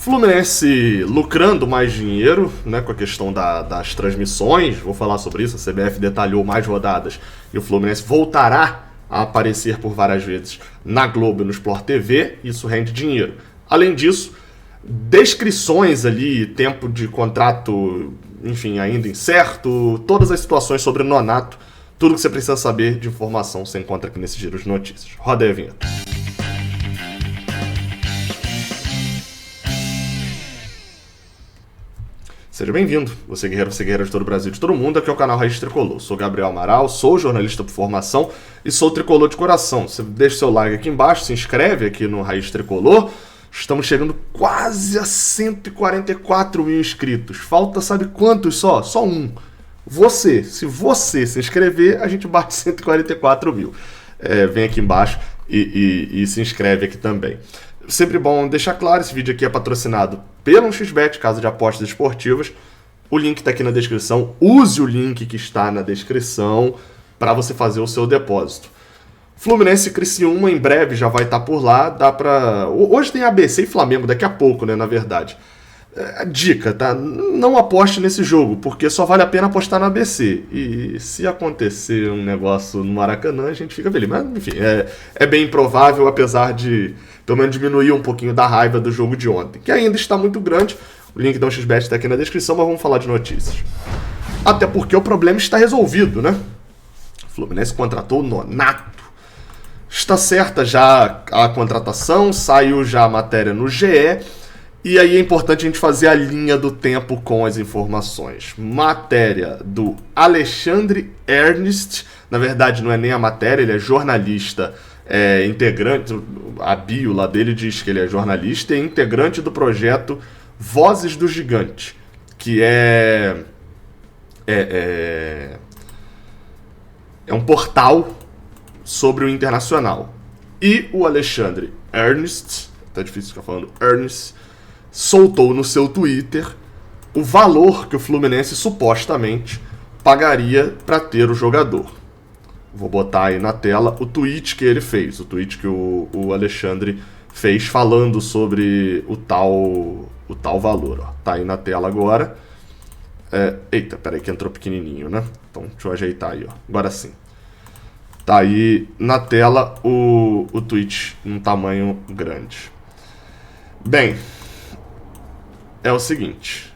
Fluminense lucrando mais dinheiro, né, com a questão das transmissões. Vou falar sobre isso. A CBF detalhou mais rodadas e o Fluminense voltará a aparecer por várias vezes na Globo e no Sport TV. Isso rende dinheiro. Além disso, descrições ali, tempo de contrato, enfim, ainda incerto, todas as situações sobre o Nonato, tudo que você precisa saber de informação você encontra aqui nesse Giro de Notícias. Roda aí a vinheta. Seja bem-vindo, você guerreiro de todo o Brasil, de todo mundo, aqui é o canal Raiz Tricolor. Sou Gabriel Amaral, sou jornalista por formação e sou tricolor de coração. Você deixa seu like aqui embaixo, se inscreve aqui no Raiz Tricolor. Estamos chegando quase a 144 mil inscritos. Falta sabe quantos só? Só um. Você. Se você se inscrever, a gente bate 144 mil. Vem aqui embaixo e se inscreve aqui também. Sempre bom deixar claro, esse vídeo aqui é patrocinado pelo 1xBet, casa de apostas esportivas. O link está aqui na descrição. Use o link que está na descrição para você fazer o seu depósito. Fluminense e Criciúma em breve já vai estar por lá. Dá pra... Hoje tem ABC e Flamengo, daqui a pouco, né, na verdade. Dica, tá? Não aposte nesse jogo, porque só vale a pena apostar no ABC. E se acontecer um negócio no Maracanã, a gente fica feliz. Mas, enfim, é bem improvável, apesar de, pelo menos, diminuir um pouquinho da raiva do jogo de ontem, que ainda está muito grande. O link da 1xBet está aqui na descrição, mas vamos falar de notícias. Até porque o problema está resolvido, né? O Fluminense contratou o Nonato. Está certa já a contratação, saiu já a matéria no GE. E aí é importante a gente fazer a linha do tempo com as informações. Matéria do Alexandre Ernst, na verdade não é nem a matéria, ele é jornalista, integrante, a bio lá dele diz que ele é jornalista e integrante do projeto Vozes do Gigante, que é um portal sobre o Internacional. E o Alexandre Ernst, tá difícil ficar falando Ernst, soltou no seu Twitter o valor que o Fluminense supostamente pagaria para ter o jogador. Vou botar aí na tela o tweet que ele fez, o tweet que o Alexandre fez falando sobre o tal valor. Ó. Tá aí na tela agora. Eita, peraí que entrou pequenininho, né? Então deixa eu ajeitar aí, ó. Agora sim. Tá aí na tela o tweet num tamanho grande. Bem, é o seguinte,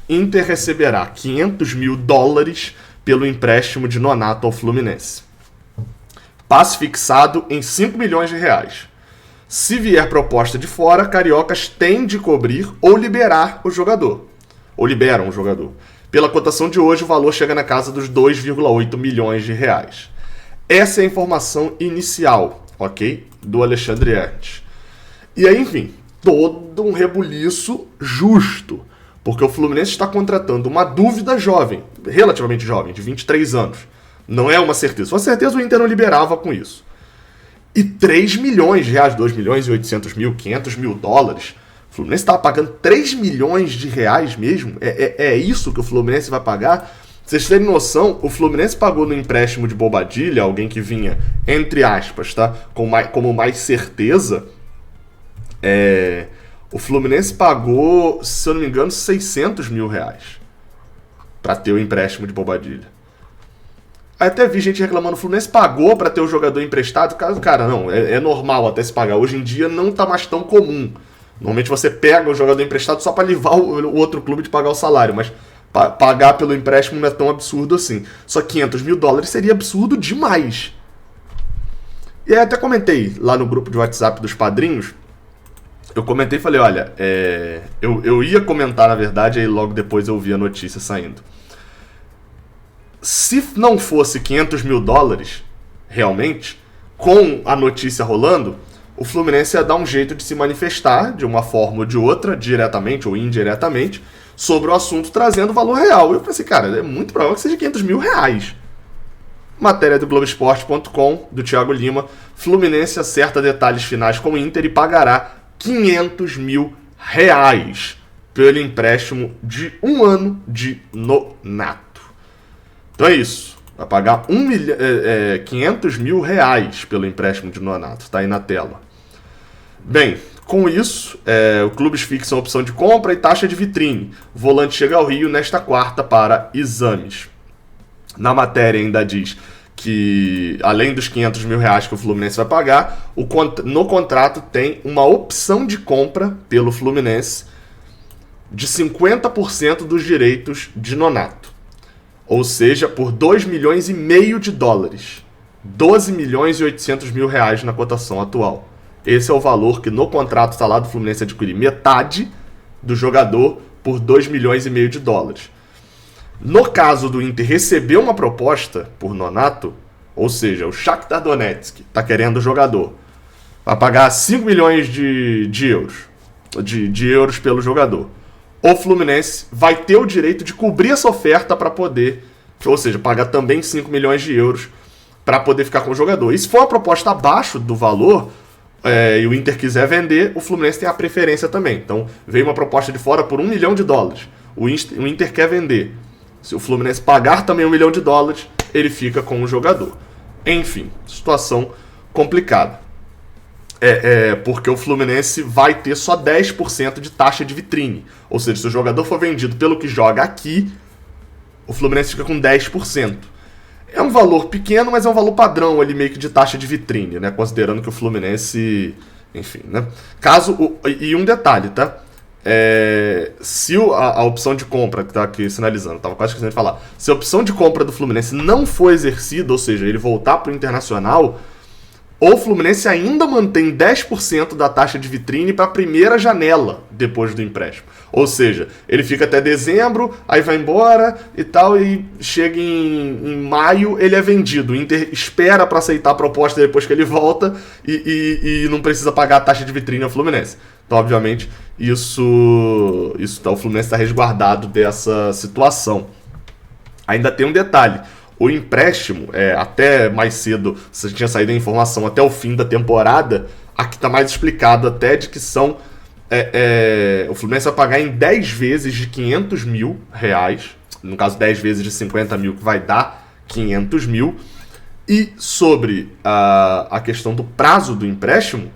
Inter receberá $500 mil pelo empréstimo de Nonato ao Fluminense. Passe fixado em R$5 milhões. Se vier proposta de fora, cariocas têm de cobrir ou liberar o jogador. Ou liberam o jogador. Pela cotação de hoje, o valor chega na casa dos R$2,8 milhões. Essa é a informação inicial, ok? Do Alexandre Ernst. E aí, enfim, todo um rebuliço justo, porque o Fluminense está contratando uma dúvida jovem, relativamente jovem, de 23 anos. Não é uma certeza. Se fosse certeza, o Inter não liberava com isso. E R$3 milhões, R$2,8 milhões, $500 mil. O Fluminense estava pagando R$3 milhões mesmo? É isso que o Fluminense vai pagar? Vocês terem noção, o Fluminense pagou no empréstimo de Bobadilla, alguém que vinha, entre aspas, tá, como mais certeza. O Fluminense pagou, se eu não me engano, R$600 mil para ter o empréstimo de Bobadilla. Aí até vi gente reclamando, o Fluminense pagou para ter o jogador emprestado. Cara, não, é normal até se pagar. Hoje em dia não tá mais tão comum. Normalmente você pega o jogador emprestado só para livrar o outro clube de pagar o salário, mas pagar pelo empréstimo não é tão absurdo assim. Só $500 mil seria absurdo demais. E aí até comentei lá no grupo de WhatsApp dos padrinhos. Eu comentei e falei, olha, eu ia comentar na verdade, aí logo depois eu vi a notícia saindo. Se não fosse $500 mil, realmente, com a notícia rolando, o Fluminense ia dar um jeito de se manifestar, de uma forma ou de outra, diretamente ou indiretamente, sobre o assunto, trazendo o valor real. Eu pensei, cara, é muito provável que seja $500 mil. Matéria do Globoesporte.com, do Thiago Lima. Fluminense acerta detalhes finais com o Inter e pagará $500 mil pelo empréstimo de um ano de Nonato. Então é isso. Vai pagar $500 mil pelo empréstimo de Nonato. Tá aí na tela. Bem, Com isso, os clubes fixam a opção de compra e taxa de vitrine. O volante chega ao Rio nesta quarta para exames. Na matéria ainda diz que, além dos R$500 mil que o Fluminense vai pagar, no contrato tem uma opção de compra pelo Fluminense de 50% dos direitos de Nonato. Ou seja, por $2,5 milhões. 12 milhões e 800 mil reais na cotação atual. Esse é o valor que no contrato está lá do Fluminense adquirir metade do jogador por $2,5 milhões. No caso do Inter receber uma proposta por Nonato, ou seja, o Shakhtar Donetsk está querendo o jogador, vai pagar 5 milhões de euros pelo jogador. O Fluminense vai ter o direito de cobrir essa oferta para poder, ou seja, pagar também 5 milhões de euros para poder ficar com o jogador. E se for uma proposta abaixo do valor, e o Inter quiser vender, o Fluminense tem a preferência também. Então, veio uma proposta de fora por $1 milhão. O Inter quer vender. Se o Fluminense pagar também $1 milhão, ele fica com o jogador. Enfim, situação complicada. Porque o Fluminense vai ter só 10% de taxa de vitrine. Ou seja, se o jogador for vendido pelo que joga aqui, o Fluminense fica com 10%. É um valor pequeno, mas é um valor padrão ali meio que de taxa de vitrine, né? Considerando que o Fluminense... Enfim, né? E um detalhe, tá? Se a opção de compra, que tá aqui sinalizando, tava quase esquecendo de falar, se a opção de compra do Fluminense não for exercida, ou seja, ele voltar pro Internacional, o Fluminense ainda mantém 10% da taxa de vitrine para a primeira janela depois do empréstimo. Ou seja, ele fica até dezembro, aí vai embora e tal, e chega em maio, ele é vendido. O Inter espera para aceitar a proposta depois que ele volta e não precisa pagar a taxa de vitrine ao Fluminense. Então, obviamente, o Fluminense está resguardado dessa situação. Ainda tem um detalhe. O empréstimo, até mais cedo, se tinha saído a informação, até o fim da temporada, aqui está mais explicado até de que são... o Fluminense vai pagar em 10 vezes de R$500 mil, no caso 10 vezes de 50 mil, que vai dar 500 mil. E sobre a questão do prazo do empréstimo,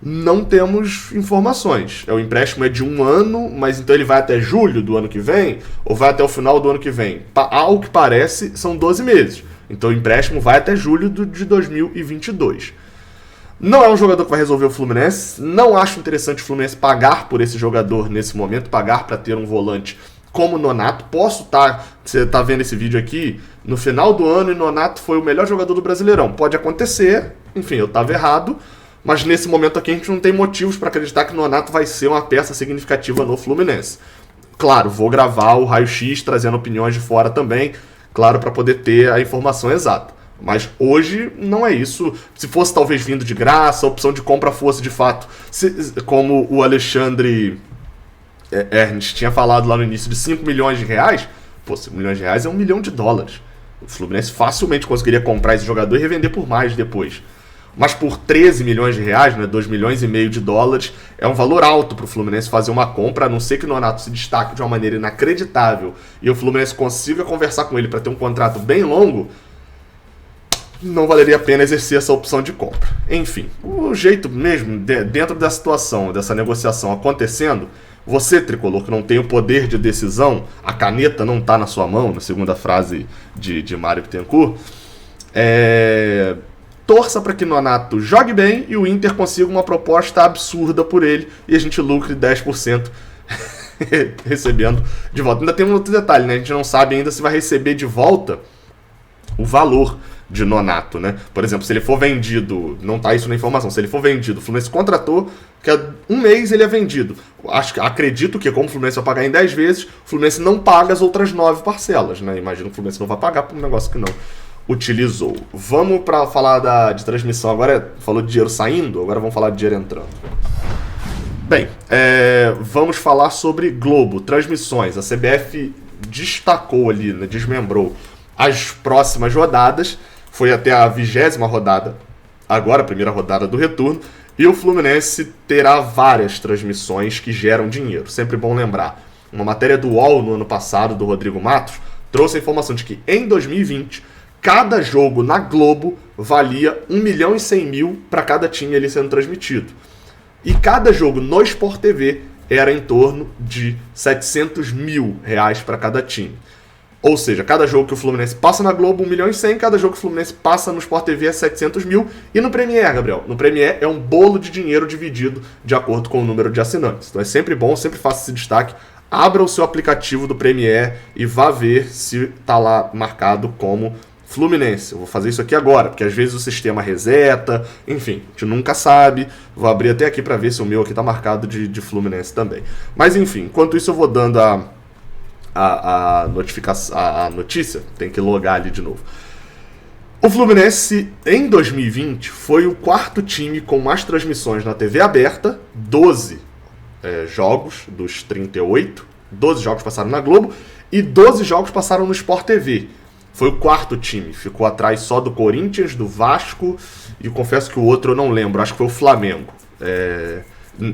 não temos informações. O empréstimo é de 1 ano, mas então ele vai até julho do ano que vem, ou vai até o final do ano que vem? Ao que parece, são 12 meses. Então o empréstimo vai até julho de 2022. Não é um jogador que vai resolver o Fluminense. Não acho interessante o Fluminense pagar por esse jogador nesse momento, pagar para ter um volante como o Nonato. Você tá vendo esse vídeo aqui, no final do ano, e Nonato foi o melhor jogador do Brasileirão. Pode acontecer, enfim, eu estava errado. Mas nesse momento aqui a gente não tem motivos para acreditar que o Nonato vai ser uma peça significativa no Fluminense. Claro, vou gravar o raio-x trazendo opiniões de fora também, claro, para poder ter a informação exata. Mas hoje não é isso. Se fosse talvez vindo de graça, a opção de compra fosse de fato, como o Alexandre Ernst tinha falado lá no início, de 5 milhões de reais, 5 milhões de reais é $1 milhão. O Fluminense facilmente conseguiria comprar esse jogador e revender por mais depois. Mas por 13 milhões de reais, né, $2,5 milhões, é um valor alto para o Fluminense fazer uma compra, a não ser que o Nonato se destaque de uma maneira inacreditável e o Fluminense consiga conversar com ele para ter um contrato bem longo, não valeria a pena exercer essa opção de compra. Enfim, o jeito mesmo, dentro da situação, dessa negociação acontecendo, você, tricolor, que não tem o poder de decisão, a caneta não está na sua mão, na segunda frase de Mário Bittencourt, torça para que Nonato jogue bem e o Inter consiga uma proposta absurda por ele e a gente lucre 10% recebendo de volta. Ainda tem um outro detalhe, né? A gente não sabe ainda se vai receber de volta o valor de Nonato, né? Por exemplo, se ele for vendido, não tá isso na informação, se ele for vendido, o Fluminense contratou, que há um mês ele é vendido. Acredito que, como o Fluminense vai pagar em 10 vezes, o Fluminense não paga as outras 9 parcelas, né? Imagino que o Fluminense não vai pagar por um negócio que não utilizou. Vamos para falar de transmissão. Agora falou de dinheiro saindo, agora vamos falar de dinheiro entrando. Bem, vamos falar sobre Globo, transmissões. A CBF destacou ali, né, desmembrou as próximas rodadas. Foi até a 20ª rodada, agora a primeira rodada do retorno. E o Fluminense terá várias transmissões que geram dinheiro. Sempre bom lembrar. Uma matéria do UOL no ano passado, do Rodrigo Matos, trouxe a informação de que em 2020... cada jogo na Globo valia 1,1 milhão para cada time ali sendo transmitido. E cada jogo no Sport TV era em torno de 700 mil reais para cada time. Ou seja, cada jogo que o Fluminense passa na Globo, 1 milhão e 100, cada jogo que o Fluminense passa no Sport TV é 700 mil. E no Premier, Gabriel? No Premier é um bolo de dinheiro dividido de acordo com o número de assinantes. Então é sempre bom, sempre faça esse destaque. Abra o seu aplicativo do Premier e vá ver se está lá marcado como Fluminense. Eu vou fazer isso aqui agora, porque às vezes o sistema reseta, enfim, a gente nunca sabe. Vou abrir até aqui para ver se o meu aqui está marcado de Fluminense também. Mas enfim, enquanto isso eu vou dando a notícia, tem que logar ali de novo. O Fluminense, em 2020, foi o quarto time com mais transmissões na TV aberta, 12 jogos dos 38, 12 jogos passaram na Globo e 12 jogos passaram no Sport TV. Foi o quarto time, ficou atrás só do Corinthians, do Vasco e confesso que o outro eu não lembro, acho que foi o Flamengo.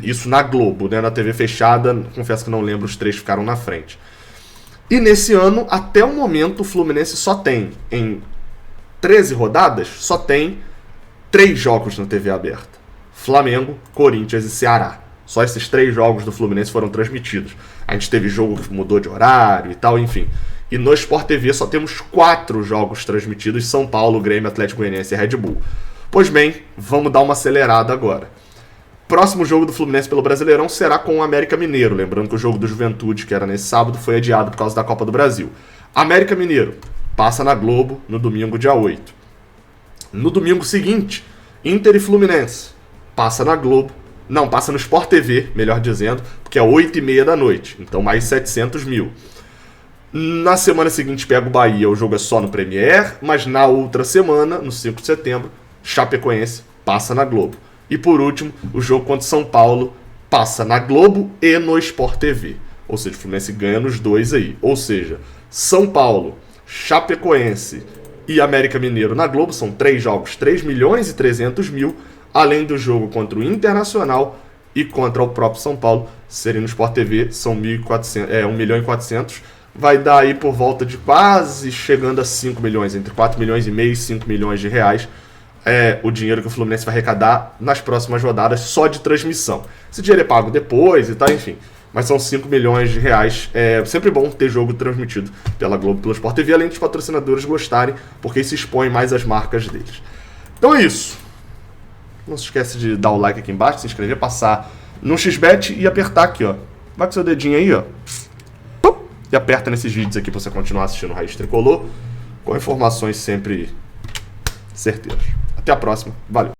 Isso na Globo, né? Na TV fechada, confesso que não lembro, os três ficaram na frente. E nesse ano, até o momento, o Fluminense só tem, em 13 rodadas, só tem 3 jogos na TV aberta. Flamengo, Corinthians e Ceará. Só esses 3 jogos do Fluminense foram transmitidos. A gente teve jogo que mudou de horário e tal, enfim. E no Sport TV só temos 4 jogos transmitidos: São Paulo, Grêmio, Atlético Goianiense e Red Bull. Pois bem, vamos dar uma acelerada agora. Próximo jogo do Fluminense pelo Brasileirão será com o América Mineiro. Lembrando que o jogo do Juventude, que era nesse sábado, foi adiado por causa da Copa do Brasil. América Mineiro passa na Globo no domingo, dia 8. No domingo seguinte, Inter e Fluminense passa na Globo. Não, passa no Sport TV, melhor dizendo, porque é 8h30 da noite. Então mais 700 mil. Na semana seguinte pega o Bahia, o jogo é só no Premier. Mas na outra semana, no 5 de setembro, Chapecoense passa na Globo. E por último, o jogo contra São Paulo passa na Globo e no Sport TV. Ou seja, o Fluminense ganha nos dois aí. Ou seja, São Paulo, Chapecoense e América Mineiro na Globo são 3 jogos, 3 milhões e 300 mil, além do jogo contra o Internacional e contra o próprio São Paulo, serem no Sport TV, são 1 milhão e 400. Vai dar aí por volta de quase chegando a 5 milhões, entre 4 milhões e meio e 5 milhões de reais. O dinheiro que o Fluminense vai arrecadar nas próximas rodadas só de transmissão. Esse dinheiro é pago depois e tal, enfim. Mas são 5 milhões de reais. É sempre bom ter jogo transmitido pela Globo, pelo Sport TV, além dos patrocinadores gostarem, porque isso expõe mais as marcas deles. Então é isso. Não se esquece de dar o like aqui embaixo, se inscrever, passar no XBet e apertar aqui, ó. Vai com seu dedinho aí, ó. E aperta nesses vídeos aqui pra você continuar assistindo o Raiz Tricolor, com informações sempre certeiras. Até a próxima. Valeu.